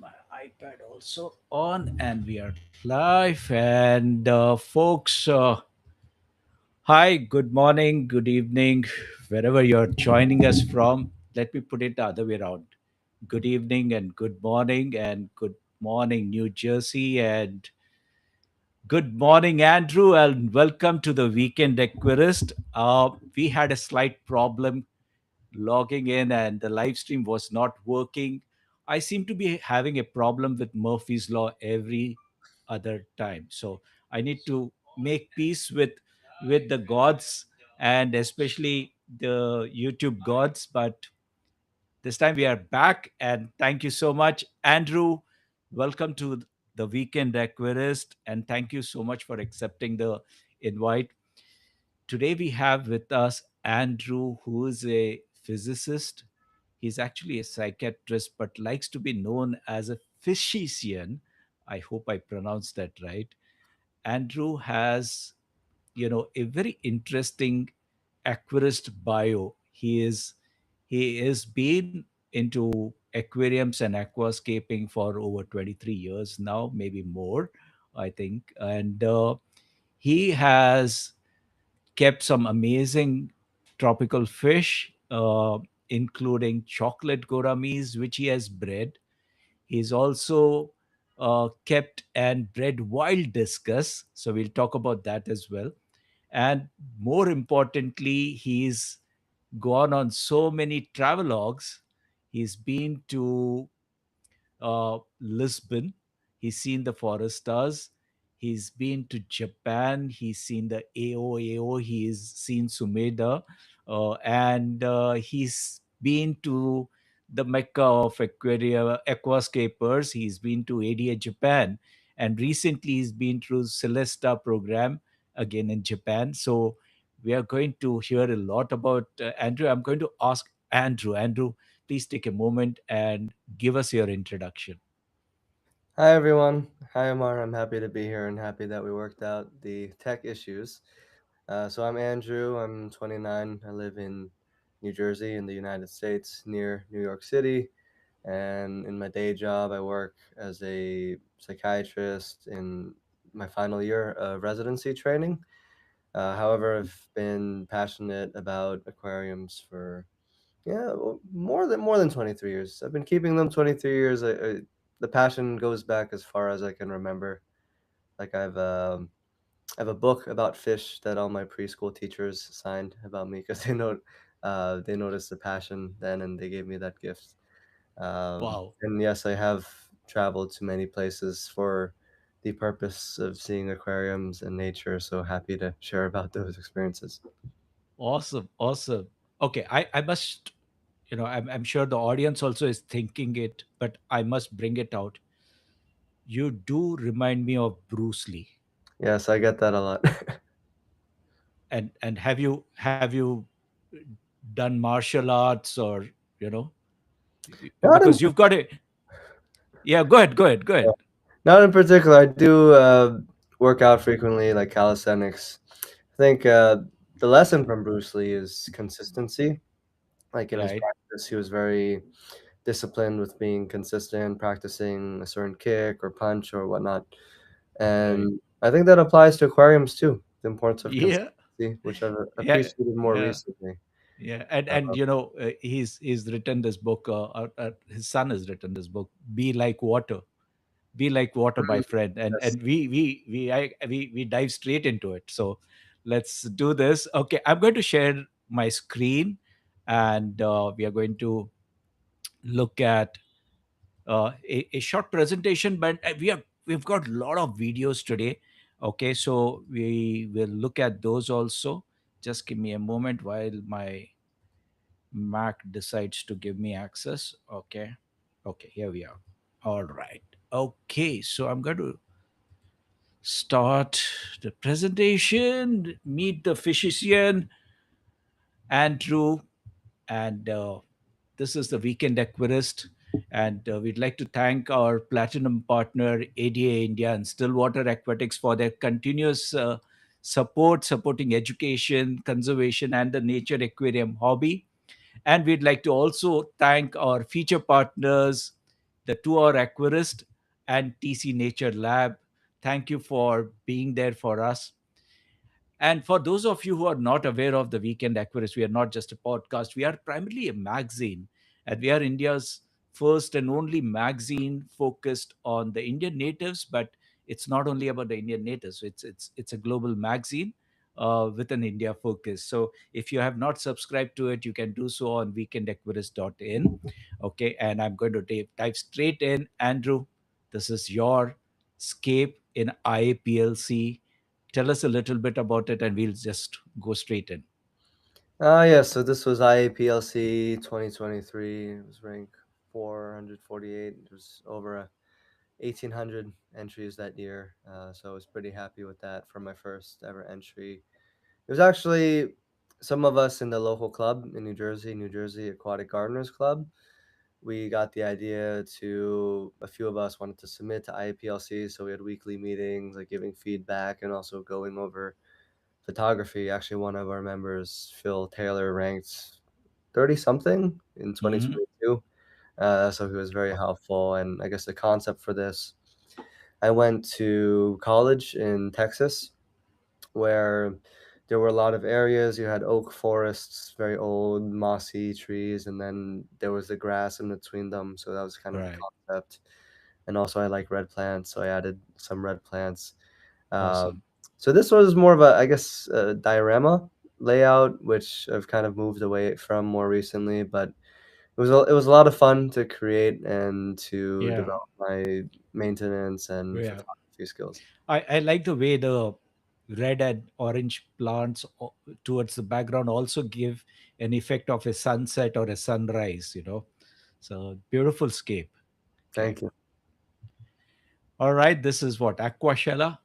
my iPad also on, and we are live. And folks, hi, good morning, good evening, wherever you're joining us from. Let me put it the other way around. Good evening and good morning, New Jersey, and good morning, Andrew, and welcome to the Weekend Aquarist. We had a slight problem logging in and the live stream was not working. I seem to be having a problem with Murphy's Law every other time. So I need to make peace with the gods and especially the YouTube gods. But this time we are back and thank you so much, Andrew. Welcome to the Weekend Aquarist and thank you so much for accepting the invite. Today we have with us Andrew, who is a physicist. He's actually a psychiatrist, but likes to be known as a Fishician. I hope I pronounced that right. Andrew has, a very interesting aquarist bio. He is been into aquariums and aquascaping for over 23 years now, maybe more, I think. And he has kept some amazing tropical fish, including chocolate gouramis, which he has bred. He's also kept and bred wild discus. So we'll talk about that as well. And more importantly, he's gone on so many travelogues. He's been to Lisbon. He's seen the forest stars. He's been to Japan. He's seen the AO. He's seen Sumeda. And he's been to the Mecca of aquascapers. He's been to ADA Japan. And recently he's been through Celesta program again in Japan. So we are going to hear a lot about Andrew. I'm going to ask Andrew. Andrew, please take a moment and give us your introduction. Hi everyone. Hi Amar. I'm happy to be here and happy that we worked out the tech issues. So I'm Andrew. I'm 29. I live in New Jersey in the United States near New York City. And in my day job, I work as a psychiatrist in my final year of residency training. However, I've been passionate about aquariums for more than 23 years. I've been keeping them 23 years. The passion goes back as far as I can remember. Like I have a book about fish that all my preschool teachers signed about me because they noticed the passion then and they gave me that gift. Wow. And yes, I have traveled to many places for the purpose of seeing aquariums and nature. So happy to share about those experiences. Awesome. Awesome. Okay. I must, I'm sure the audience also is thinking it, but I must bring it out. You do remind me of Bruce Lee. Yes, I get that a lot. And have you done martial arts or, you know, Not in because you've got it. Yeah, go ahead. Go ahead. Go ahead. Not in particular. I do work out frequently, like calisthenics. I think the lesson from Bruce Lee is consistency. Like in his Right. practice, he was very disciplined with being consistent, practicing a certain kick or punch or whatnot. Right. And I think that applies to aquariums too, the importance of Yeah. consistency, which I've Yeah. appreciated more Yeah. recently. Yeah, and he's written this book. His son has written this book. Be like water, my Mm, friend. And yes. we dive straight into it. So let's do this. Okay, I'm going to share my screen, and we are going to look at a short presentation. But we've got a lot of videos today. Okay, so we will look at those also. Just give me a moment while my Mac decides to give me access. Okay. Okay, here we are. All right. Okay, so I'm going to start the presentation. Meet the Fishician, Andrew, and this is the Weekend Aquarist. And we'd like to thank our platinum partner, ADA India and Stillwater Aquatics, for their continuous supporting education, conservation, and the nature aquarium hobby. And we'd like to also thank our feature partners, the 2 Hour Aquarist, and TC Nature Lab. Thank you for being there for us. And for those of you who are not aware of the Weekend Aquarist, we are not just a podcast, we are primarily a magazine. And we are India's first and only magazine focused on the Indian natives, but it's not only about the Indian natives, it's a global magazine with an India focus. So if you have not subscribed to it, you can do so on weekendaquarist.in. Okay, and I'm going to dive straight in. Andrew, this is your scape in IAPLC. Tell us a little bit about it and we'll just go straight in. Yeah, so this was IAPLC 2023. It was rank 448. There's over 1,800 entries that year. So I was pretty happy with that for my first ever entry. It was actually some of us in the local club in New Jersey Aquatic Gardeners Club. We got the idea to, a few of us wanted to submit to IAPLC. So we had weekly meetings, like giving feedback and also going over photography. Actually, one of our members, Phil Taylor, ranked 30 something in Hmm. 2022. So he was very helpful. And I guess the concept for this, I went to college in Texas where there were a lot of areas. You had oak forests, very old, mossy trees, and then there was the grass in between them. So that was kind of the Right. concept. And also, I like red plants, so I added some red plants. Uh, Awesome. so this was more of a, I guess, a diorama layout, which I've kind of moved away from more recently. But it was a lot of fun to create and to Yeah. develop my maintenance and Yeah. photography skills. I like the way the red and orange plants towards the background also give an effect of a sunset or a sunrise. So beautiful scape. Okay. Thank you. All right. This is what? Aquashella?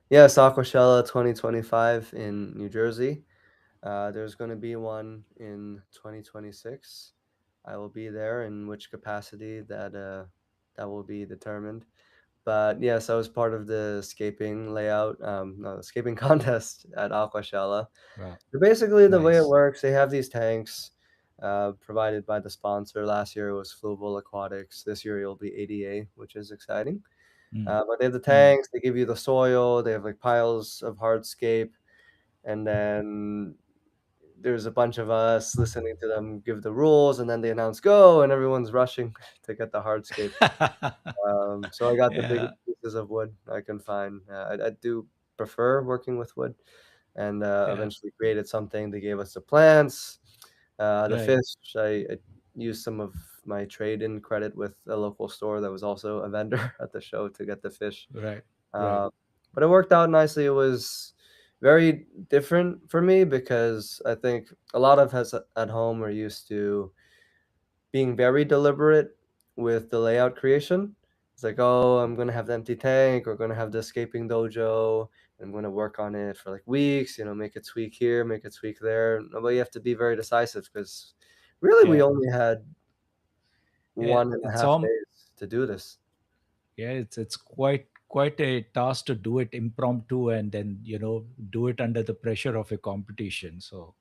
Yes, Aquashella 2025 in New Jersey. There's going to be one in 2026. I will be there. In which capacity, that will be determined. But yes, I was part of the scaping layout, no, the scaping contest at Aquashella. Wow. So basically, the way it Nice. works, they have these tanks provided by the sponsor. Last year it was Fluval Aquatics. This year it'll be ADA, which is exciting. Mm. But they have the Mm. tanks. They give you the soil. They have like piles of hardscape, and then there's a bunch of us listening to them give the rules, and then they announce go, and everyone's rushing to get the hardscape. So I got the Yeah. biggest pieces of wood I can find. I do prefer working with wood, and Yeah. eventually created something. They gave us the plants, the Right. fish. I used some of my trade-in credit with a local store that was also a vendor at the show to get the fish. Right. Right. Uh, but it worked out nicely. It was very different for me because I think a lot of us at home are used to being very deliberate with the layout creation. It's like, oh, I'm gonna have the empty tank, or gonna have the escaping dojo, and I'm gonna work on it for like weeks, make a tweak here, make a tweak there. But you have to be very decisive because really we Yeah. only had Yeah. 1.5 days to do this. Yeah, it's quite a task to do it impromptu and then do it under the pressure of a competition. So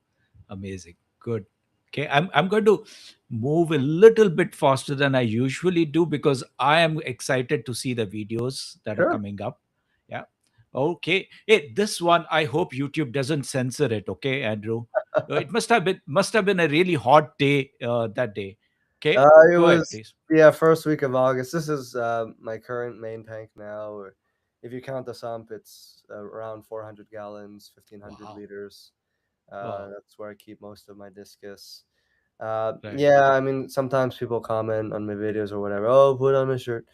amazing. Good. Okay, I'm going to move a little bit faster than I usually do because I am excited to see the videos that are Sure. coming up. Yeah. Okay. Hey, this one I hope YouTube doesn't censor it. Okay, Andrew. It must have been a really hot day that day. Okay, It go ahead, was, please. yeah, first week of August. This is my current main tank now. Or if you count the sump, it's around 400 gallons, 1,500 Wow. liters. Wow. That's where I keep most of my discus. Right. Yeah, I mean, sometimes people comment on my videos or whatever. Oh, put on a shirt.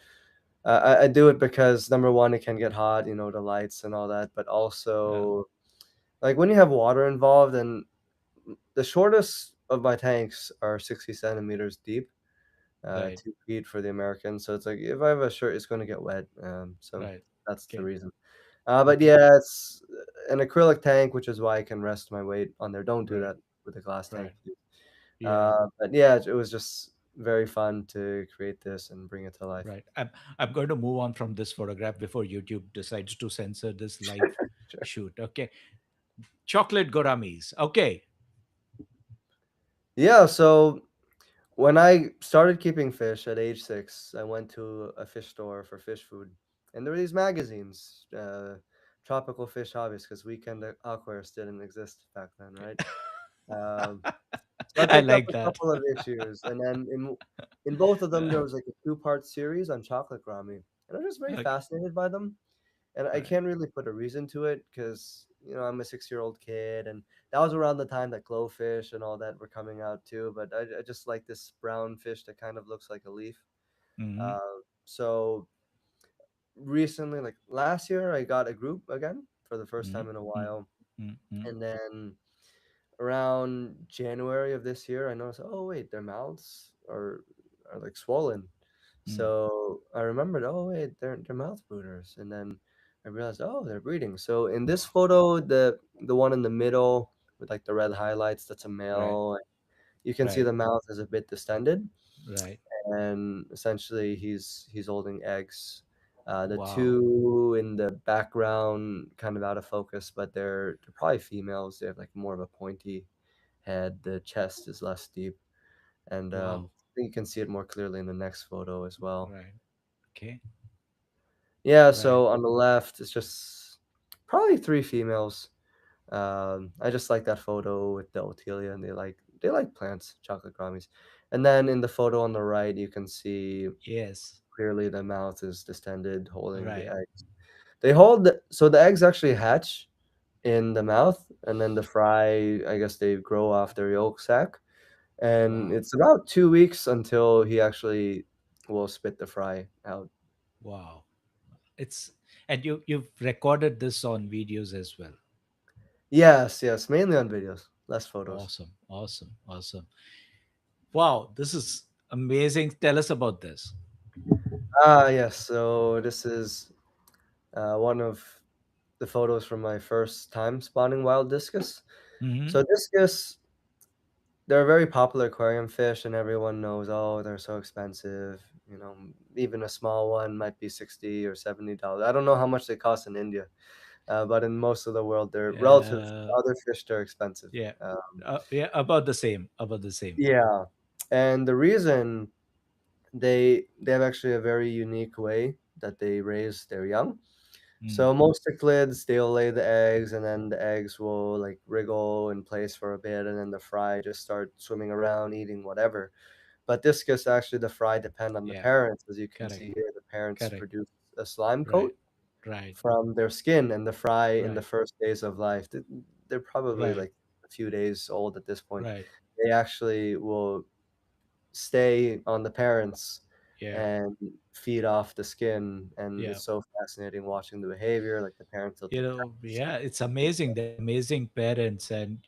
I do it because number one, it can get hot, the lights and all that. But Yeah. also, like when you have water involved, and the shortest of my tanks are 60 centimeters deep, Right. 2 feet for the Americans. So it's like if I have a shirt, it's going to get wet. So Right. that's the Okay. reason. But Okay. yeah, it's an acrylic tank, which is why I can rest my weight on there. Don't do Right. that with a glass tank, Right. please. Yeah. But yeah, it was just very fun to create this and bring it to life. Right. I'm going to move on from this photograph before YouTube decides to censor this live Sure. shoot. Okay. Chocolate gouramis. Okay. Yeah, so when I started keeping fish at age 6, I went to a fish store for fish food, and there were these magazines, tropical fish hobbies, because Weekend Aquarist didn't exist back then, right? Um, so I I picked up like a that. couple of issues, and then in both of them there was like a two-part series on chocolate gourami, and I was just very Okay. fascinated by them. And I Right. can't really put a reason to it because I'm a 6-year-old kid, and that was around the time that glowfish and all that were coming out too. But I just like this brown fish that kind of looks like a leaf. Mm-hmm. So recently, like last year, I got a group again for the first time in a Mm-hmm. while, Mm-hmm. and then around January of this year, I noticed, oh wait, their mouths are like swollen. Mm. So I remembered, oh wait, they're mouth brooders, and then I realized, oh, they're breeding. So in this photo, the one in the middle with like the red highlights, that's a Right. male. You can see Right. the mouth is a bit distended, Right. and essentially he's holding eggs. The Wow. two in the background kind of out of focus, but they're probably females. They have like more of a pointy head. The chest is less deep, and Wow. I think you can see it more clearly in the next photo as well. Right. Okay. Yeah, Right. so on the left, it's just probably three females. I just like that photo with the Otelia, and they like plants, chocolate gouramis. And then in the photo on the right, you can see Yes. clearly the mouth is distended, holding the Right. eggs. So the eggs actually hatch in the mouth, and then the fry, I guess they grow off their yolk sac, and Wow. it's about 2 weeks until he actually will spit the fry out. Wow. It's and you've recorded this on videos as well. Yes, yes, mainly on videos, less photos. Awesome. Awesome. Awesome. Wow. This is amazing. Tell us about this. Yes. So this is one of the photos from my first time spotting wild discus. Mm-hmm. So discus, they're a very popular aquarium fish, and everyone knows, oh, they're so expensive. Even a small one might be $60 or $70. I don't know how much they cost in India, but in most of the world, they're relative Uh, to other fish. They're expensive. yeah. Yeah. About the same. About the same. Yeah, and the reason they have actually a very unique way that they raise their young. Mm. So most cichlids, they'll lay the eggs, and then the eggs will like wriggle in place for a bit, and then the fry just start swimming around, eating whatever. But discus, actually, the fry depend on the Yeah. parents. As you can Correct. see here, the parents Correct. produce a slime Right. coat Right. from their skin, and the fry in the Right. first days of life, they're probably Right. like a few days old at this point. Right. They actually will stay on the parents Yeah. and feed off the skin, and Yeah. it's so fascinating watching the behavior. Like the parents will take Yeah, temperature. it's amazing. They're amazing parents. And,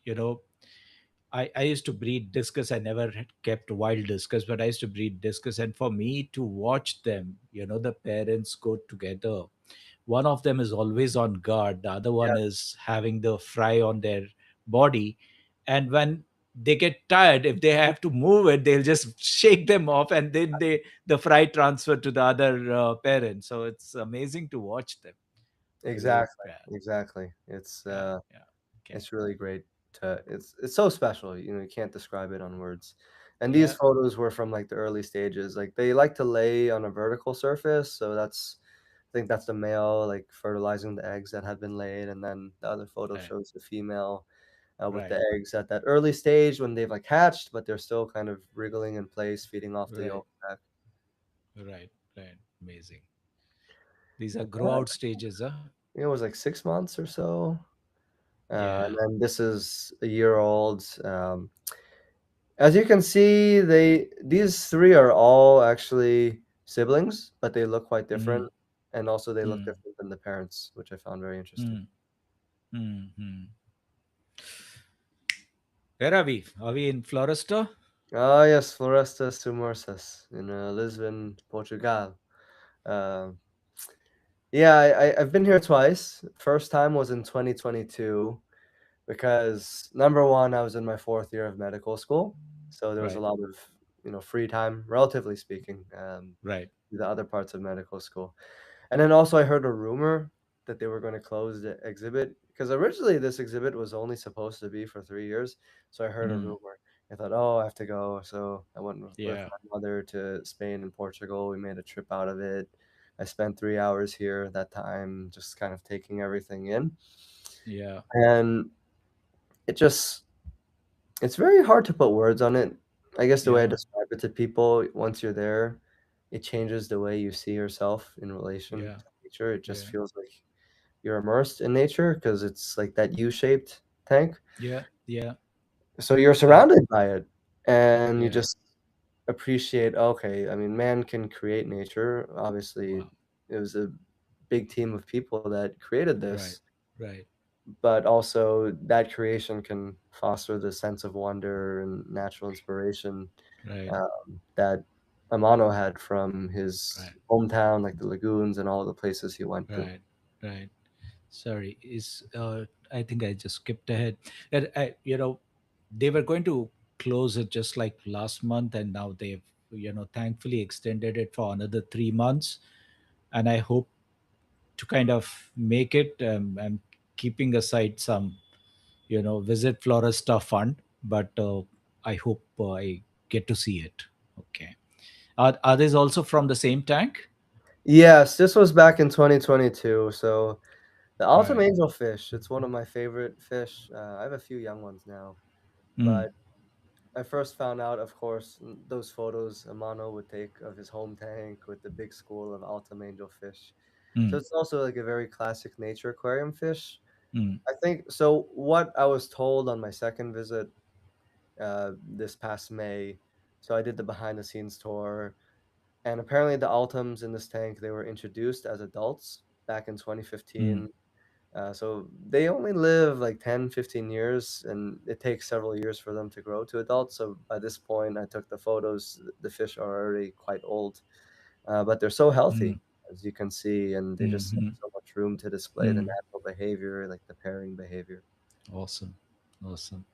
I used to breed discus. I never had kept wild discus, but I used to breed discus. And for me to watch them, the parents go together. One of them is always on guard, the other one Yeah, is having the fry on their body. And when they get tired, if they have to move it, they'll just shake them off, and then the fry transfer to the other parent. So it's amazing to watch them. exactly, Yeah, exactly. It's yeah, uh, yeah. Okay. it's really great it's so special. You can't describe it on words. And these Yeah. photos were from like the early stages. Like they like to lay on a vertical surface, so I think that's the male like fertilizing the eggs that had been laid, and then the other photo Right. shows the female with Right. the eggs at that early stage when they've like hatched, but they're still kind of wriggling in place, feeding off the Right. yolk sac. Right. Right. Amazing. These are grow Uh, out stages, huh? it was like 6 months or so, and Yeah. then this is a year old. As you can see, these three are all actually siblings, but they look quite Mm, different, and also they look mm, different than the parents, which I found very interesting. mm, mm, mm. Where are we? Are we in Floresta? Ah, yes, Floresta Submersas in Lisbon, Portugal. Um, yeah, I've been here twice. First time was in 2022 because number one, I was in my fourth year of medical school, so there was a Right. lot of free time, relatively speaking, Right. to the other parts of medical school. And then also I heard a rumor that they were going to close the exhibit because originally this exhibit was only supposed to be for 3 years. So I heard a Mm, rumor, I thought, oh, I have to go. So I went with Yeah. my mother to Spain and Portugal. We made a trip out of it. I spent 3 hours here at that time, just kind of taking everything in. Yeah. And it just, it's very hard to put words on it. I guess the way I Yeah. describe it to people, once you're there, it changes the way you see yourself in relation Yeah. to nature. It just Yeah. feels like you're immersed in nature because it's like that U-shaped tank. Yeah. Yeah. So you're Yeah. surrounded by it and you Yeah. just appreciate, okay, I mean, man can create nature. Obviously, Wow. it was a big team of people that created Right. this, Right. but also that creation can foster the sense of wonder and natural inspiration Right. that Amano had from his Right. hometown, like the lagoons and all the places he went to. Right. Right. Sorry, is I think I just skipped ahead. And they were going to close it just like last month, and now they've thankfully extended it for another 3 months. And I hope to kind of make it. I'm keeping aside some visit Floresta fund, but I hope I get to see it. Okay. Are these also from the same tank? Yes, this was back in 2022. So the Altum Right. angelfish, it's one of my favorite fish. I have a few young ones now, Mm, but I first found out, of course, those photos Amano would take of his home tank with the big school of Altum angelfish. So mm, it's also like a very classic nature aquarium fish. mm, I think so. What I was told on my second visit this past May, so I did the behind the scenes tour, and apparently the Altums in this tank they were introduced as adults back in mm, 2015. So they only live like 10, 15 years, and it takes several years for them to grow to adults. So by this point, I took the photos. The fish are already quite old, but they're so mm, healthy, as you can see, and they just have mm, so much room to display the mm. natural behavior, like the pairing behavior. Awesome. Awesome.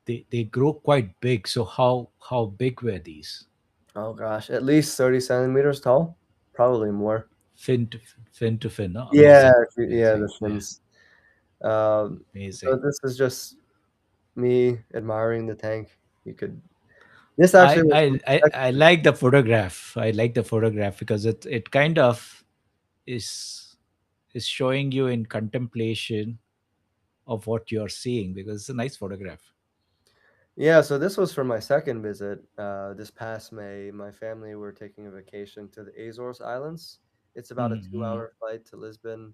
They grow quite big. So how big were these? Oh gosh, at least 30 centimeters tall, probably more. Fin to fin to fin. Huh? Yeah, Amazing. yeah, Amazing. the Yeah. fins. So Amazing. this is just me admiring the tank. You could. This actually I, was I from I the I second. like the photograph. I like the photograph because it kind of is is showing you in contemplation of what you're seeing because it's a nice photograph. Yeah, so this was for my second visit. This past May, my family were taking a vacation to the Azores Islands. It's about a Mm, 2 hour flight to Lisbon.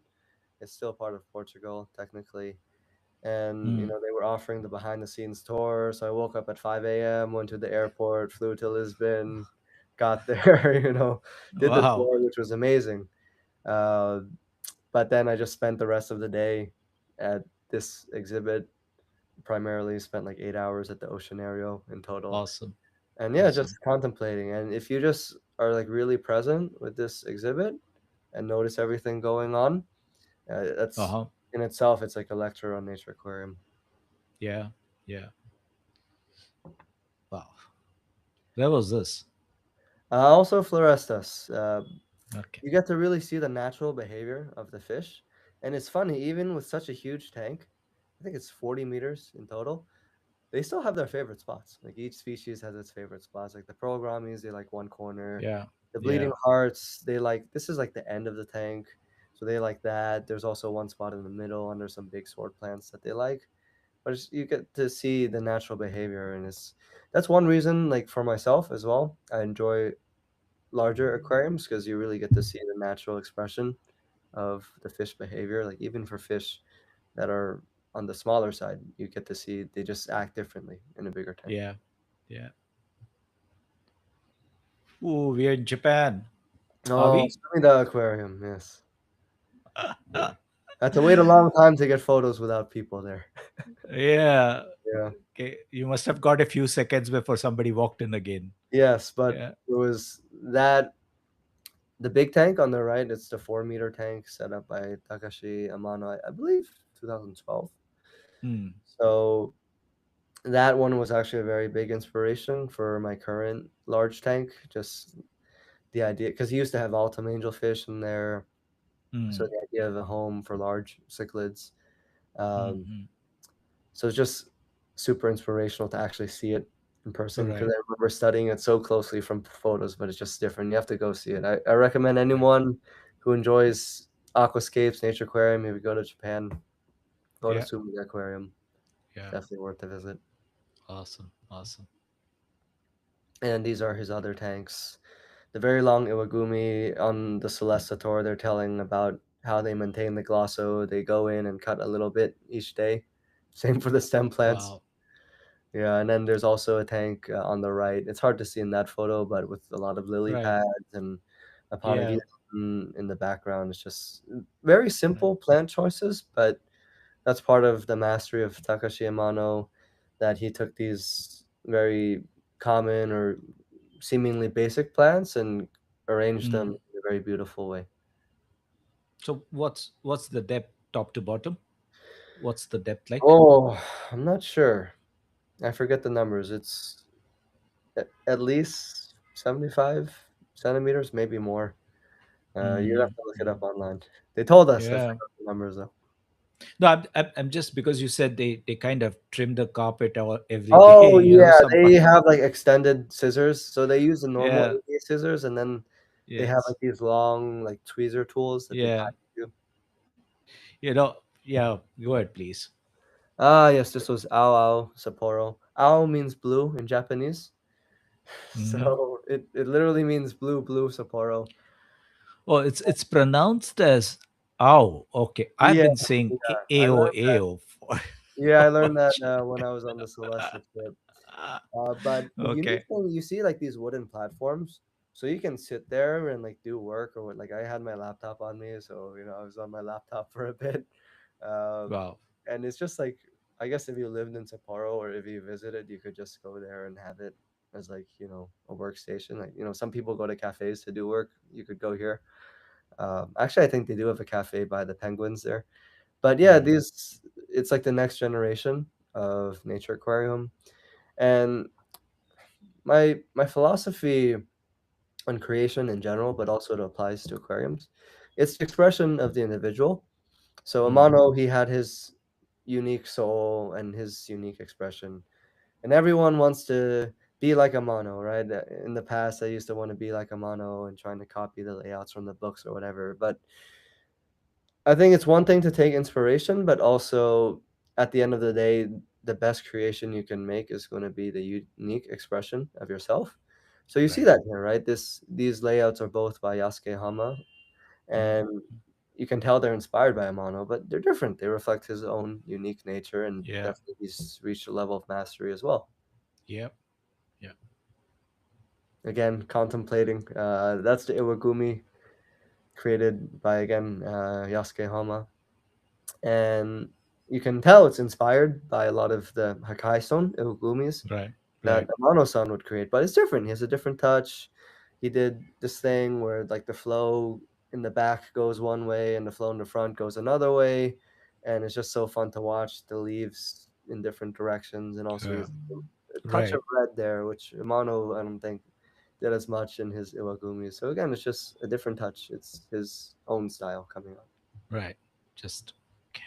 It's still part of Portugal, technically. And, mm, they were offering the behind the scenes tour. So I woke up at 5 a.m., went to the airport, flew to Lisbon, got there, did the wow. tour, which was amazing. Uh, but then I just spent the rest of the day at this exhibit, primarily spent like 8 hours at the Oceanario in total. Awesome. And yeah, Awesome. just contemplating. And if you just are like really present with this exhibit and notice everything going on, that's Uh-huh. in itself, it's like a lecture on Nature Aquarium. Yeah. Yeah. Wow. Where was this? Also, Florestas. Okay. You get to really see the natural behavior of the fish. And it's funny, even with such a huge tank, I think it's 40 meters in total, they still have their favorite spots. Like each species has its favorite spots. Like the pearl gouramis, they like one corner. Yeah. The bleeding Yeah. hearts, they like this is like the end of the tank, so they like that. There's also one spot in the middle under some big sword plants that they like. But you get to see the natural behavior, and that's one reason. Like for myself as well, I enjoy larger aquariums because you really get to see the natural expression of the fish behavior. Like even for fish that are on the smaller side, you get to see they just act differently in a bigger tank. Yeah. Yeah. Ooh, we are in Japan. Are Oh, we? Sumida Aquarium, yes. Yeah. I had to wait a long time to get photos without people there. Yeah. Yeah. Okay. You must have got a few seconds before somebody walked in again. Yes, but Yeah. it was that the big tank on the right, it's the 4 meter tank set up by Takashi Amano, I believe 2012. Hmm. So that one was actually a very big inspiration for my current large tank. Just the idea, because he used to have Altum angelfish in there. So Hmm. the idea of a home for large cichlids. Hmm. Um, Hmm. so it's just super inspirational to actually see it in person, because Right. I remember studying it so closely from photos, but it's just different. You have to go see it. I recommend Right. anyone who enjoys aquascapes, Nature Aquarium, maybe go to Japan, go to Yeah. Sumi Aquarium. Yeah. Definitely worth a visit. Awesome. Awesome. And these are his other tanks. The very long Iwagumi on the Celesta tour, they're telling about how they maintain the glosso. They go in and cut a little bit each day. Same for the stem plants. Wow. Yeah, and then there's also a tank on the right. It's hard to see in that photo, but with a lot of lily Right. pads and a Yeah. Panagia in the background. It's just very Right. simple plant choices, but that's part of the mastery of Takashi Amano, that he took these very common or seemingly basic plants and arranged them Mm. in a very beautiful way. So what's the depth top to bottom? What's the depth like? Oh, I'm not sure. I forget the numbers. It's at least 75 centimeters, maybe more. You'd have Mm. to look it Mm. up online. They told us. I Yeah. forgot the numbers though. No, I'm just because you said they kind of trim the carpet every day. Oh You know, yeah, some. they have like extended scissors. So they use the normal Yeah. ABA scissors, and then they have Yes. like these long like tweezer tools that they Yeah. tie to. You know. Yeah. Go ahead, please. Ah yes, this was Ao Ao Sapporo. Ao means blue in Japanese, Hmm. so it literally means blue Sapporo. Oh, it's pronounced as ow. Okay, I've Yeah, been saying yeah, I ao learned that. ao for. Yeah, I Oh, learned that when I was on the Celesta trip. But the unique okay. thing, you see like these wooden platforms, so you can sit there and like do work or what. Like I had my laptop on me, so I was on my laptop for a bit, um, Wow. and it's just like I guess if you lived in Sapporo or if you visited, you could just go there and have it as like a workstation. Like some people go to cafes to do work. You could go here. Actually, I think they do have a cafe by the Penguins there. But yeah, Right. these it's like the next generation of Nature Aquarium. And my philosophy on creation in general, but also it applies to aquariums. It's the expression of the individual. So Mm. Amano, he had his unique soul and his unique expression, and everyone wants to be like Amano, right? In the past, I used to want to be like Amano and trying to copy the layouts from the books or whatever. But I think it's one thing to take inspiration, but also at the end of the day, the best creation you can make is going to be the unique expression of yourself. So you see Right. that here, right? These layouts are both by Yasuke Hama, Mm. and you can tell they're inspired by Amano, but they're different. They reflect his own unique nature, and Yeah. definitely he's reached a level of mastery as well. Yep. Yeah. Again, contemplating. That's the Iwagumi created by again Yasuke Hama, and you can tell it's inspired by a lot of the Hakai stone Iwagumis Right. that Right. Amano-san would create, but it's different. He has a different touch. He did this thing where like the flow in the back goes one way and the flow in the front goes another way, and it's just so fun to watch the leaves in different directions, and also he Yeah. has a touch of Right. red there, which Amano I don't think did as much in his Iwagumi. So again, it's just a different touch. It's his own style coming out. Right. Just. Okay.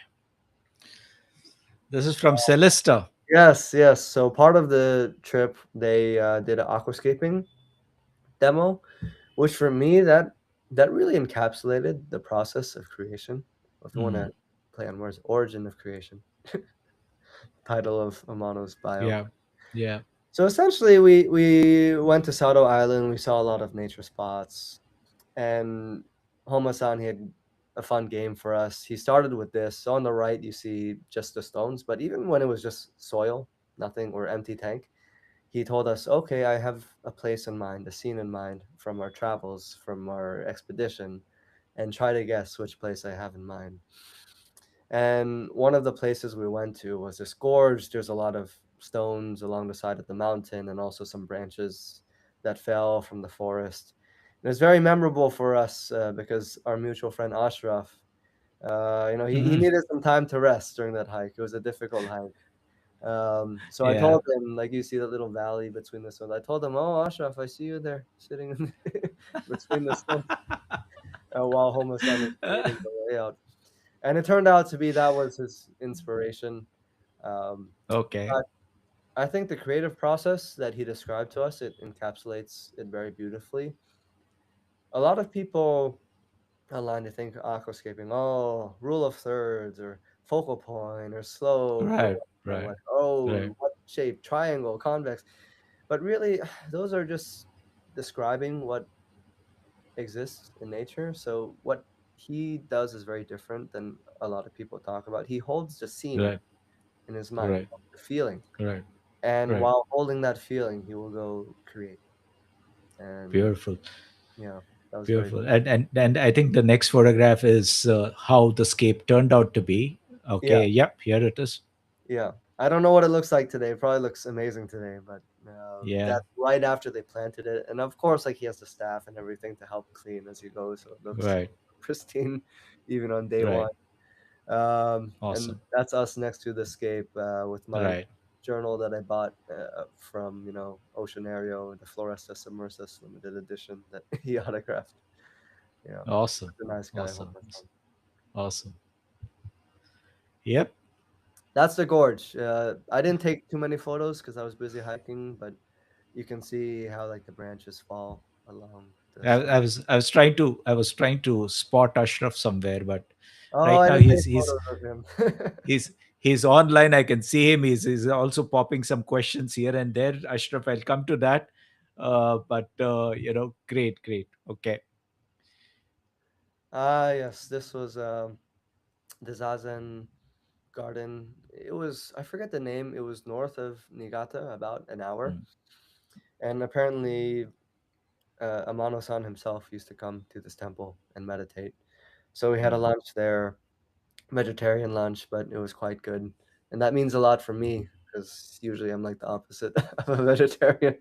This is from Celesta. Yes, yes. So part of the trip, they did an aquascaping demo, which for me that really encapsulated the process of creation. If you want Mm. to play on words, origin of creation, title of Amano's bio. Yeah. Yeah. So essentially, we went to Sado Island. We saw a lot of nature spots, and Homa-san, he had a fun game for us. He started with this. So on the right, you see just the stones, but even when it was just soil, nothing or empty tank, he told us, okay, I have a place in mind, a scene in mind from our travels, from our expedition, and try to guess which place I have in mind. And one of the places we went to was this gorge. There's a lot of stones along the side of the mountain and also some branches that fell from the forest. It was very memorable for us because our mutual friend Ashraf, he Hmm. needed some time to rest during that hike. It was a difficult hike. So I Yeah. told him, like you see the little valley between the stones. I told him, "Oh, Ashraf, I see you there sitting in between the stones while Homo-san was creating the layout." And it turned out to be that was his inspiration. Um, Okay. I think the creative process that he described to us, it encapsulates it very beautifully. A lot of people online, they think aquascaping, oh, rule of thirds or focal point or slope or Right, whatever, right, like, oh, right, what shape, triangle, convex. But really, those are just describing what exists in nature. So what he does is very different than a lot of people talk about. He holds the scene right, in his mind, right, the feeling. right, And right. while holding that feeling, he will go create. And Beautiful, yeah, that was very beautiful. And I think the next photograph is how the scape turned out to be. yeah, Okay, yep, here it is. yeah. I don't know what it looks like today. It probably looks amazing today, but Yeah, that's right after they planted it. And of course, like he has the staff and everything to help clean as you go, so it looks right, pristine even on day right. one. And Awesome. that's us next to the scape with my Right. journal that I bought from Oceanario, the Floresta Submersus limited edition that he autographed. Yeah, Awesome. such a nice guy. Awesome. Homer. Awesome. Yep. That's the gorge. I didn't take too many photos because I was busy hiking, but you can see how like the branches fall along the slope. I was trying to spot Ashraf somewhere, but Oh, right I now didn't take photos of him. he's online. I can see him. He's also popping some questions here and there. Ashraf, I'll come to that. But great, great. Okay. Ah, yes, this was the Zazen Garden. It was, I forget the name. It was north of Niigata, about an hour. Mm, And apparently, Amano-san himself used to come to this temple and meditate. So we had a mm, lunch there, vegetarian lunch, but it was quite good. And that means a lot for me because usually I'm like the opposite of a vegetarian.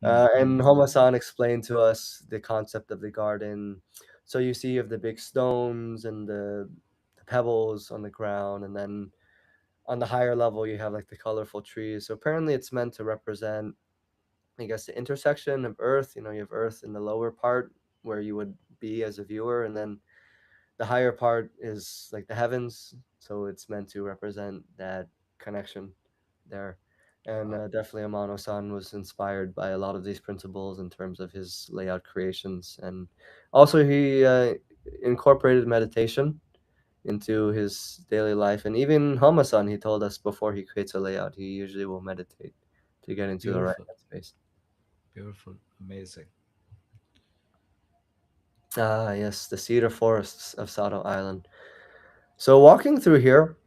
mm, And mm, Homa-san explained to us the concept of the garden. So you see you have the big stones and the pebbles on the ground, and then on the higher level you have like the colorful trees. So apparently it's meant to represent, I guess, the intersection of Earth. You have Earth in the lower part where you would be as a viewer, and then the higher part is like the heavens. So it's meant to represent that connection there. And wow, definitely Amano-san was inspired by a lot of these principles in terms of his layout creations. And also he incorporated meditation into his daily life. And even Homa-san, he told us before he creates a layout, he usually will meditate to get into the right beautiful, headspace. beautiful, amazing. Ah, yes, the cedar forests of Sado Island. So walking through here,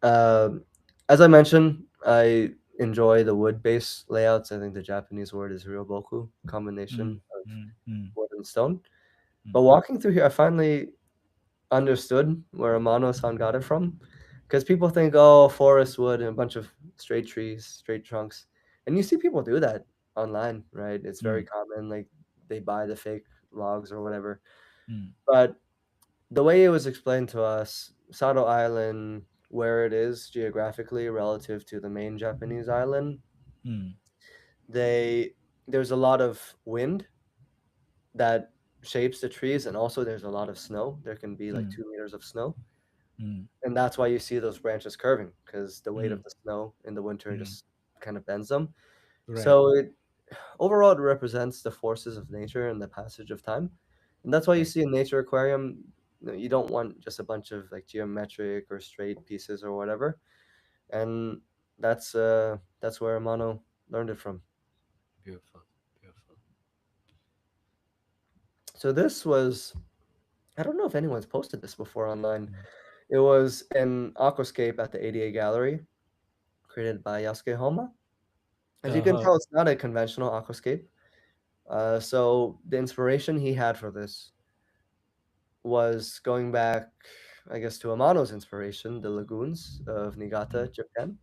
um, as I mentioned, I enjoy the wood-based layouts. I think the Japanese word is ryoboku, combination Mm, of mm, mm, wood and stone. mm, But walking through here, I finally understood where Amano-san got it from, because people think, oh, forest wood and a bunch of straight trees, straight trunks, and you see people do that online, right? It's very mm, common. Like they buy the fake logs or whatever. mm, But the way it was explained to us, Sado Island, where it is geographically relative to the main Japanese island, mm, they there's a lot of wind that shapes the trees, and also there's a lot of snow. There can be like mm, 2 meters of snow, mm, and that's why you see those branches curving because the weight of mm, the snow in the winter mm. just kind of bends them. Right, So it overall it represents the forces of nature and the passage of time, and that's why you right. see in Nature Aquarium, you don't want just a bunch of like geometric or straight pieces or whatever, and that's where Amano learned it from. Beautiful, beautiful. So this was, I don't know if anyone's posted this before online. Mm. It was an aquascape at the ADA Gallery created by Yasuke Homa. As you can Uh-huh. tell, it's not a conventional aquascape. So the inspiration he had for this was going back, I guess, to Amano's inspiration, the lagoons of Mm, Niigata, Japan,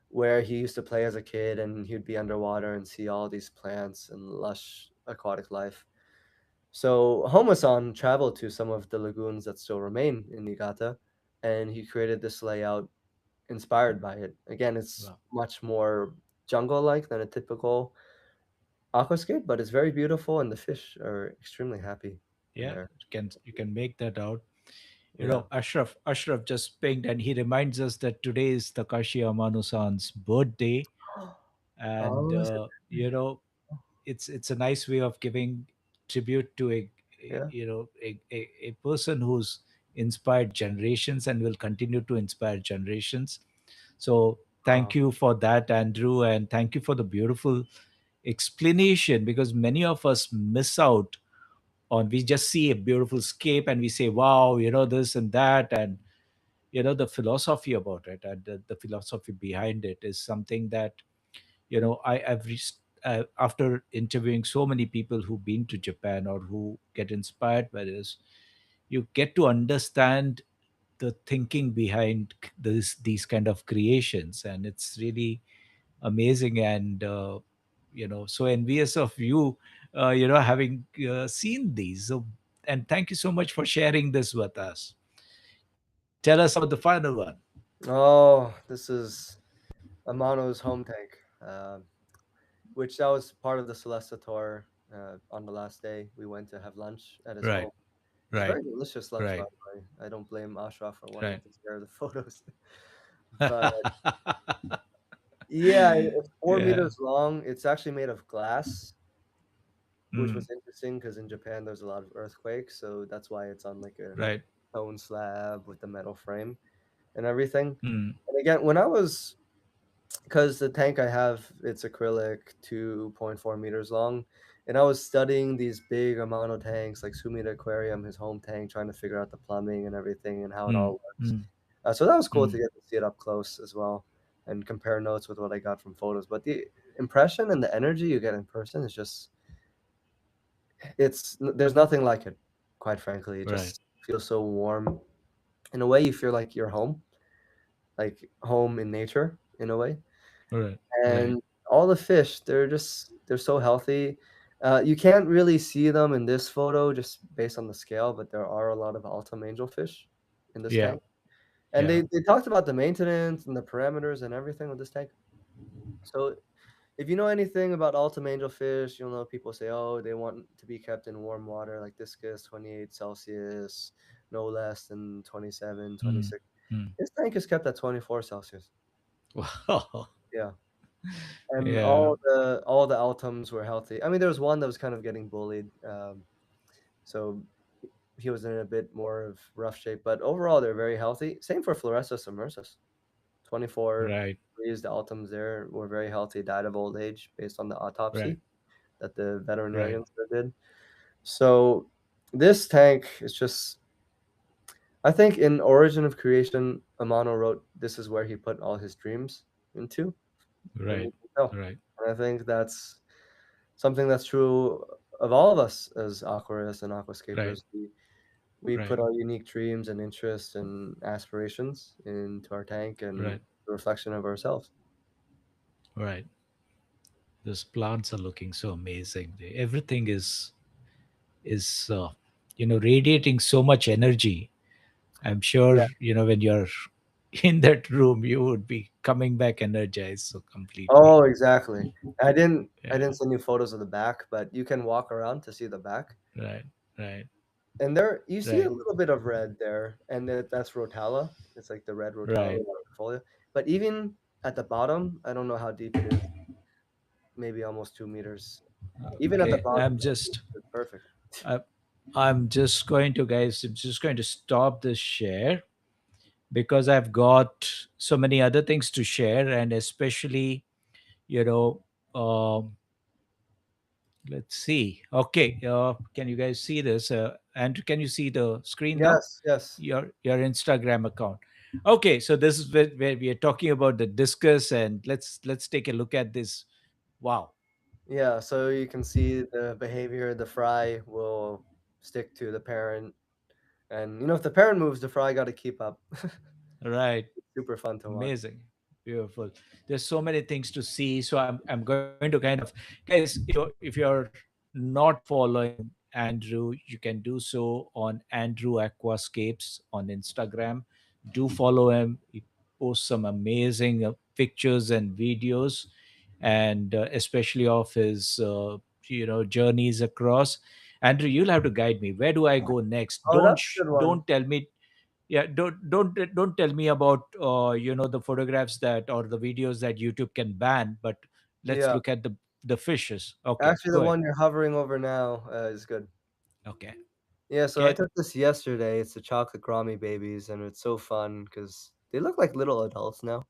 where he used to play as a kid and he'd be underwater and see all these plants and lush aquatic life. So Homasan traveled to some of the lagoons that still remain in Niigata, and he created this layout inspired by it. Again, it's wow. much more jungle-like than a typical aquascape, but it's very beautiful, and the fish are extremely happy in Yeah, there. you can make that out. Yeah. Ashraf just pinged, and he reminds us that today is Takashi Amano-san's birthday, and Oh, is it? it's a nice way of giving tribute to Yeah. a person who's inspired generations and will continue to inspire generations. So thank Oh, you for that, Andrew, and thank you for the beautiful explanation, because many of us miss out on, we just see a beautiful scape and we say, wow, this and that, and the philosophy about it, and the philosophy behind it is something that I've reached, after interviewing so many people who've been to Japan or who get inspired by this, you get to understand the thinking behind these kind of creations, and it's really amazing, and so envious of you, having seen these. So, and thank you so much for sharing this with us. Tell us about the final one. oh, this is Amano's home tank, which that was part of the Celesta tour. On the last day, we went to have lunch at his Right, home. It's a right, very delicious lunch, by right, the way. I don't blame Ashraf for wanting right. to share the photos. But yeah, it's four Yeah. meters long. It's actually made of glass, which Mm, was interesting because in Japan there's a lot of earthquakes, so that's why it's on like a right. stone slab with the metal frame and everything. Mm, And again, when I was, because the tank I have, it's acrylic, 2.4 meters long, and I was studying these big Amano tanks like Sumida Aquarium, his home tank, trying to figure out the plumbing and everything and how it mm, all works. mm, So that was cool to mm. get to see it up close as well and compare notes with what I got from photos. But the impression and the energy you get in person is just, there's nothing like it, quite frankly. It Right, just feels so warm. In a way, you feel like home in nature, in a way. right, right. And all the fish, they're so healthy. You can't really see them in this photo just based on the scale, but there are a lot of Altum angelfish in this Yeah, tank. And yeah, they talked about the maintenance and the parameters and everything with this tank. So if you know anything about Altum angelfish, you'll know people say, oh, they want to be kept in warm water like Discus, 28 Celsius, no less than 27, mm, 26. mm. This tank is kept at 24 Celsius. Wow. Yeah. And Yeah, all the Altums were healthy. I mean, there was one that was kind of getting bullied, so he was in a bit more of rough shape. But overall, they're very healthy. Same for Floressus submersus. 24 right, degrees, the Altums there were very healthy, died of old age based on the right, autopsy that the right, veterinarians did. So this tank is just, I think in Origin of Creation, Amano wrote this is where he put all his dreams into, and right, you can tell. right, And I think that's something that's true of all of us as aquarists and right, aquascapers. We right, put our unique dreams and interests and aspirations into our tank and right, the reflection of ourselves. right. Those plants are looking so amazing. Everything is radiating so much energy. I'm sure Yeah. when you're in that room, you would be coming back energized so completely. Oh, exactly. I Yeah. didn't send you photos of the back, but you can walk around to see the back. Right. Right. And there you see a Right. little bit of red there, and that's rotala. It's like the red rotala Right. foliar. But even at the bottom, I don't know how deep it is, maybe almost 2 meters. Even at the Okay. bottom, it's perfect. I, I'm just going to, guys. I'm just going to stop this share because I've got so many other things to share, and especially, you know, um, let's see. Okay. Can you guys see this? And can you see the screen now? Yes, yes. Your Instagram account. Okay, so this is where we are talking about the discus, and let's take a look at this. Wow. Yeah, so you can see the behavior. The fry will stick to the parent, and if the parent moves, the fry got to keep up. Right. Super fun to watch. Amazing. Beautiful. There's so many things to see. So I'm going to kind of, guys, if you're not following Andrew, you can do so on Andrew Aquascapes on Instagram. Do follow him. He posts some amazing pictures and videos, and especially of his journeys across. Andrew, you'll have to guide me. Where do I go next? Oh, that's a good one. Don't tell me. yeah. Don't tell me about the photographs that or the videos that YouTube can ban. But let's Yeah, look at the fishes. Okay, actually, the go ahead. one you're hovering over now is good. Okay, Yeah, so I okay. took this yesterday. It's the chocolate Grammy babies, and it's so fun because they look like little adults now,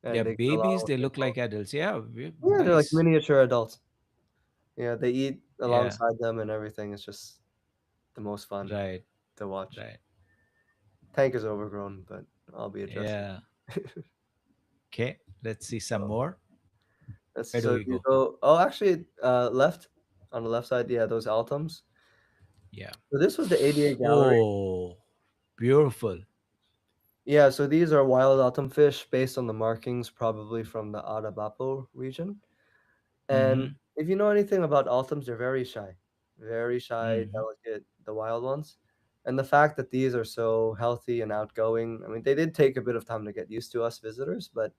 Yeah, and they get along babies. with They their look mom. like adults. Yeah, Yeah, they're like nice. miniature adults. Yeah, they eat Yeah, alongside them and everything. It's just the most fun right, to watch. right. Tank is overgrown, but I'll be adjusting. Yeah. Okay, let's see some So more. let's see. Where do So if we you go? go, oh, actually, left on the left side, yeah, those Altums. Yeah. So this was the ADA gallery. Oh, beautiful. Yeah, so these are wild Altum fish based on the markings, probably from the Atabapo region. And Mm-hmm. if you know anything about Altums, they're very shy, Mm-hmm. delicate, the wild ones. And the fact that these are so healthy and outgoing, I mean, they did take a bit of time to get used to us visitors, but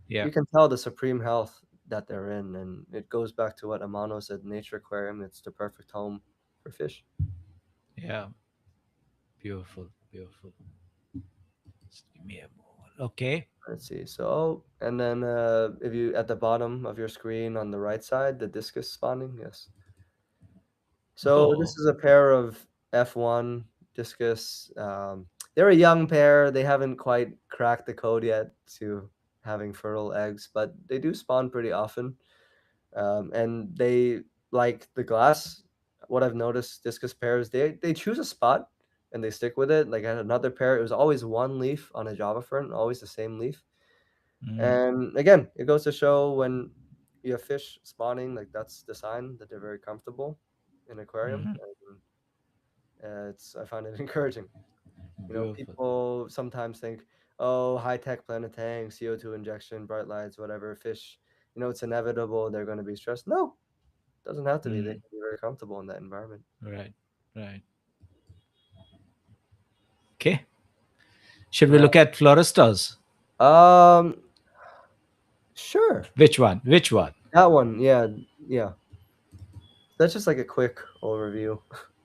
Yeah, you can tell the supreme health that they're in. And it goes back to what Amano said, Nature Aquarium, it's the perfect home for fish. yeah. Beautiful, beautiful. Just give me a moment. Okay. Let's see. So, and then if you at the bottom of your screen on the right side, the discus spawning, yes. So this Oh. is a pair of F1 discus. They're a young pair. They haven't quite cracked the code yet to having fertile eggs, but they do spawn pretty often. And they like the glass. What I've noticed, discus pairs, they choose a spot and they stick with it. Like I had another pair, it was always one leaf on a Java fern, always the same leaf. Mm, And again, it goes to show when you have fish spawning, like that's the sign that they're very comfortable in aquarium. mm-hmm. And it's I find it encouraging. You know, Beautiful. people sometimes think, oh, high tech planet tank, CO2 injection, bright lights, whatever, fish. You know, it's inevitable. They're going to be stressed. No, it doesn't have to be. They Mm, can be very comfortable in that environment. right, right. Okay. Should we Uh, look at Floristas? um, sure. Which one? Which one? That one, yeah, yeah. That's just like a quick overview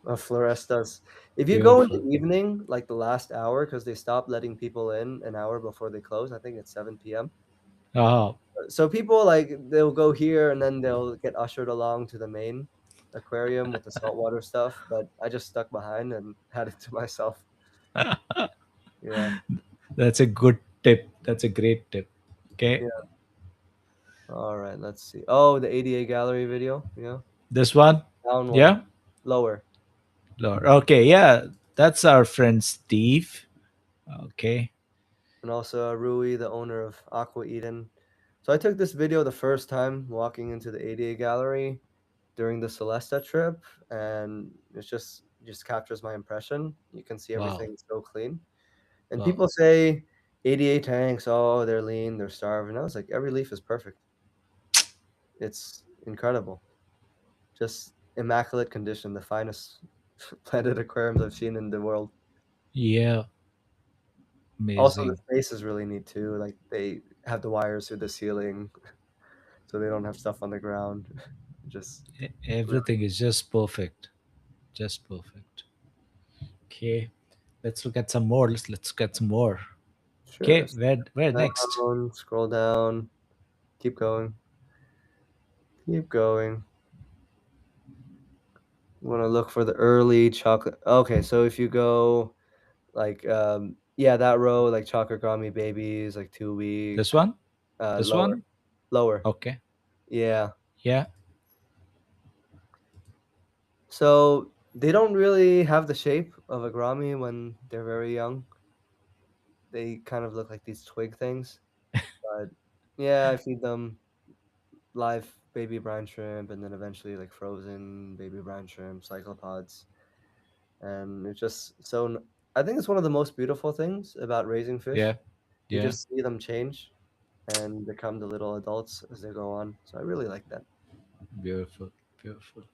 of Florestas. If you go in the Beautiful. evening, like the last hour, because they stop letting people in an hour before they close, I think it's 7 p.m. Oh, So people like they'll go here and then they'll get ushered along to the main aquarium with the saltwater stuff. But I just stuck behind and had it to myself. Yeah, that's a good tip. That's a great tip. Okay. yeah. All right, let's see. Oh, the ADA gallery video. Yeah, This one? down one, Yeah? lower. Lord. Okay, yeah. That's our friend Steve. Okay. And also Rui, the owner of Aqua Eden. So I took this video the first time walking into the ADA gallery during the Celesta trip, and just captures my impression. You can see Wow. everything so clean. And Wow. people say ADA tanks, oh, they're lean, they're starved. And I was like, every leaf is perfect. It's incredible. Just immaculate condition, the finest planted aquariums I've seen in the world. Yeah. Also, the Amazing. space is really neat too. Like they have the wires through the ceiling, so they don't have stuff on the ground. Just Everything is just perfect. Just perfect. Okay. Let's look at some more. Let's get some more. sure. Okay. Where next? Scroll down, keep going, keep going. Want to look for the early chocolate. Okay, so if you go like yeah, that row like chocolate gummy babies, like 2 week, This one? This lower, one? lower. Okay. Yeah. Yeah. So they don't really have the shape of a Grammy when they're very young. They kind of look like these twig things. But yeah, I feed them live baby brine shrimp and then eventually like frozen baby brine shrimp, cyclopods. And it's just I think it's one of the most beautiful things about raising Yeah. fish. You Yeah. just see them change and become the little adults as they go on. So I really like that. Beautiful. Beautiful.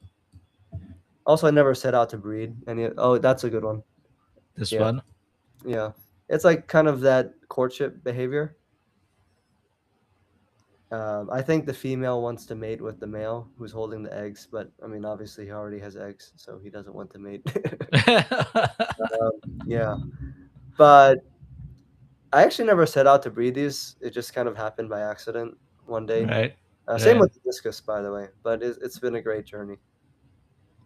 Also, I never set out to breed any. Oh, that's a good one. This Yeah, one? yeah. It's like kind of that courtship behavior. I think the female wants to mate with the male who's holding the eggs, but I mean, obviously, he already has eggs, so he doesn't want to mate. Yeah, but I actually never set out to breed these. It just kind of happened by accident one day. Right, Same right. with the discus, by the way, but it's been a great journey.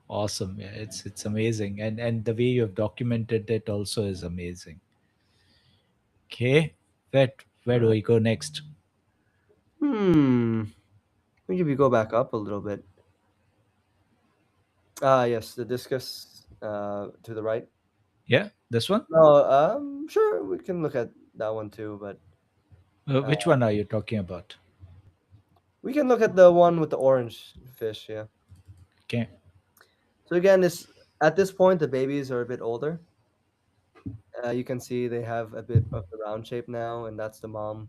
Awesome. Yeah, it's amazing. And the way you have documented it also is amazing. Okay. Where do Alright. we go next? Hmm. Maybe if you go back up a little bit. Ah, yes, the discus to the right. Yeah, this one? No, sure, we can look at that one too, but uh, Which one are you talking about? we can look at the one with the orange fish. Yeah. Okay. So again, this at this point the babies are a bit older. You can see they have a bit of the round shape now, and that's the mom.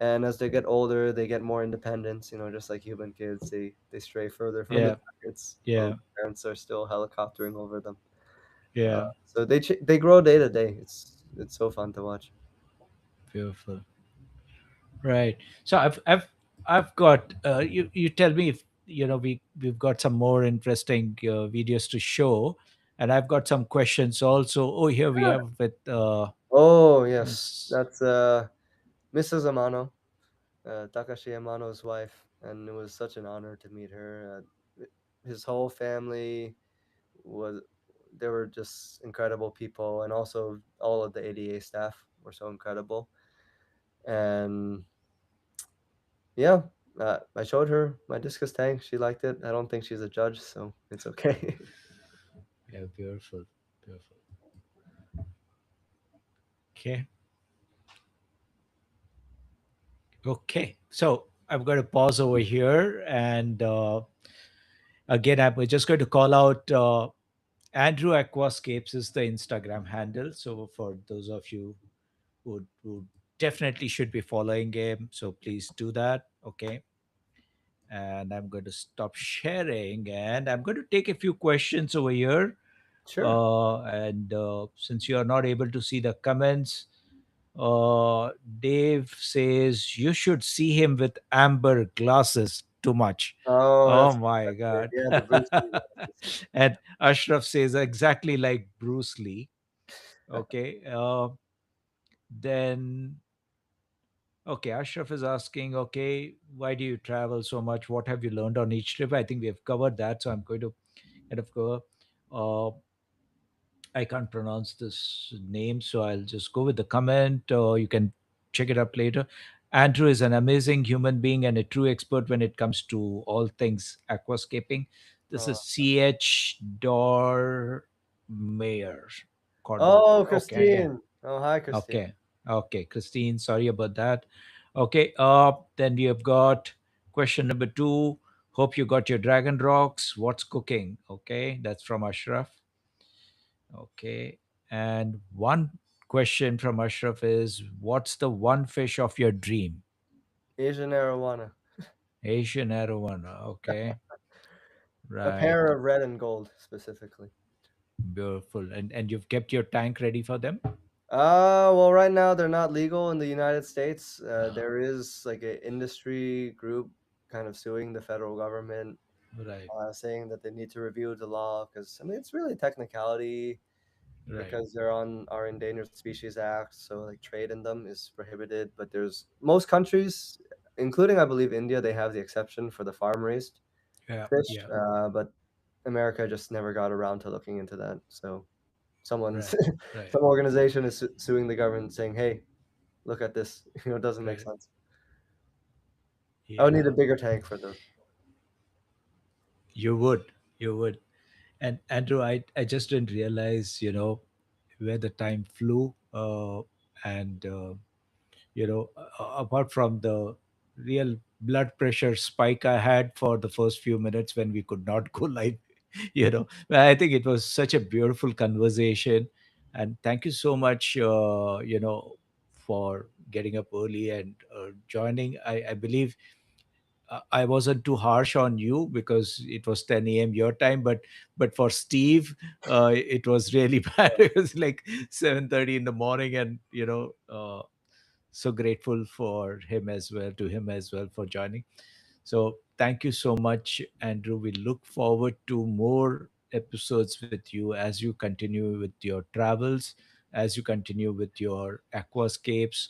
And as they get older, they get more independence. You know, just like human kids, they stray further from the Yeah, parents, or yeah, parents are still helicoptering over them. yeah. So they grow day to day. It's so fun to watch. Beautiful. Right. So I've got you tell me if we've got some more interesting videos to show, and I've got some questions also. Oh, here we Yeah. have with Oh yes, Miss. that's Mrs. Amano, Takashi Amano's wife, and it was such an honor to meet her. His whole family was they were just incredible people, and also all of the ADA staff were so incredible. And yeah, I showed her my discus tank. She liked it. I don't think she's a judge, so it's okay. Yeah, beautiful, beautiful. Okay, okay. So I've got to pause over here, and again, I'm just going to call out Andrew Aquascapes is the Instagram handle. So for those of you who definitely should be following him, so please do that. Okay, and I'm going to stop sharing, and I'm going to take a few questions over here. Sure. And since you are not able to see the comments, uh, Dave says you should see him with amber glasses too much. Oh, Oh that's my great. God. Yeah, the Bruce Lee glasses. And Ashraf says exactly like Bruce Lee. Okay. Then, okay, Ashraf is asking, okay, why do you travel so much? What have you learned on each trip? I think we have covered that. So I'm going to kind of go. Uh, I can't pronounce this name, so I'll just go with the comment. You can check it up later. Andrew is an amazing human being and a true expert when it comes to all things aquascaping. This Oh, is CH Dormeyer. oh, Okay, yeah. Christine. Oh, hi, Christine. Okay. Okay, Christine, sorry about that. Okay, then we have got question number 2. Hope you got your dragon rocks. What's cooking? Okay, that's from Ashraf. Okay. And one question from Ashraf is, what's the one fish of your dream? Asian arowana. Asian arowana. Okay. A Right. pair of red and gold specifically. Beautiful. And you've kept your tank ready for them? Well, right now they're not legal in the United States. Ah, There is like an industry group kind of suing the federal government, right. saying that they need to review the law because I mean it's really technicality Right. because they're on our Endangered Species Act, so like trade in them is prohibited. But there's most countries, including I believe India, they have the exception for the farm raised Yeah. fish. Yeah. But America just never got around to looking into that. So someone's Right. Right. some organization is suing the government saying, "Hey, look at this. You know, it doesn't make Right. sense." I would need a Yeah. bigger tank for those. You would. You would. And Andrew, I just didn't realize, where the time flew. And apart from the real blood pressure spike I had for the first few minutes when we could not go live, but I think it was such a beautiful conversation. And thank you so much, for getting up early and joining. I believe I wasn't too harsh on you because it was 10 a.m. your time, but for Steve, it was really bad. It was like 7:30 in the morning, and so grateful for him as well, to him as well for joining. So thank you so much, Andrew. We look forward to more episodes with you as you continue with your travels, as you continue with your aquascapes.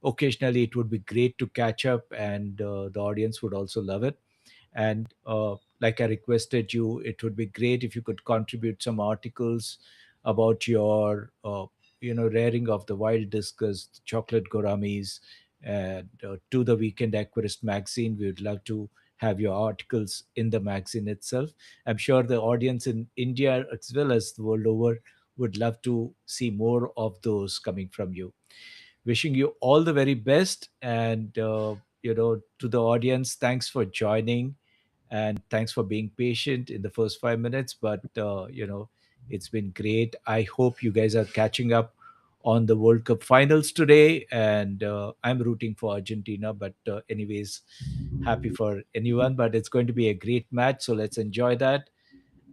Occasionally, it would be great to catch up, and the audience would also love it. And like I requested you, it would be great if you could contribute some articles about your rearing of the wild discus, chocolate gouramis, and to the Weekend Aquarist magazine. We would love to have your articles in the magazine itself. I'm sure the audience in India as well as the world over would love to see more of those coming from you. Wishing you all the very best, and to the audience, thanks for joining, and thanks for being patient in the first 5 minutes. But it's been great. I hope you guys are catching up on the World Cup finals today, and I'm rooting for Argentina. But anyways, happy for anyone. But it's going to be a great match, so let's enjoy that.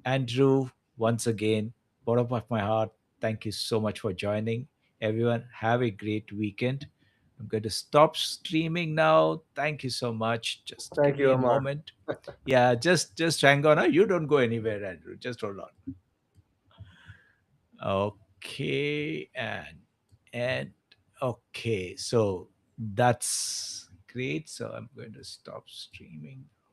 Andrew, once again, bottom of my heart, thank you so much for joining. Everyone, have a great weekend. I'm going to stop streaming now. Thank you so much. Just give Thank me you, a Omar. moment. Yeah, just hang on. Huh? You don't go anywhere, Andrew. Just hold on. Okay, and okay. So that's great. So I'm going to stop streaming.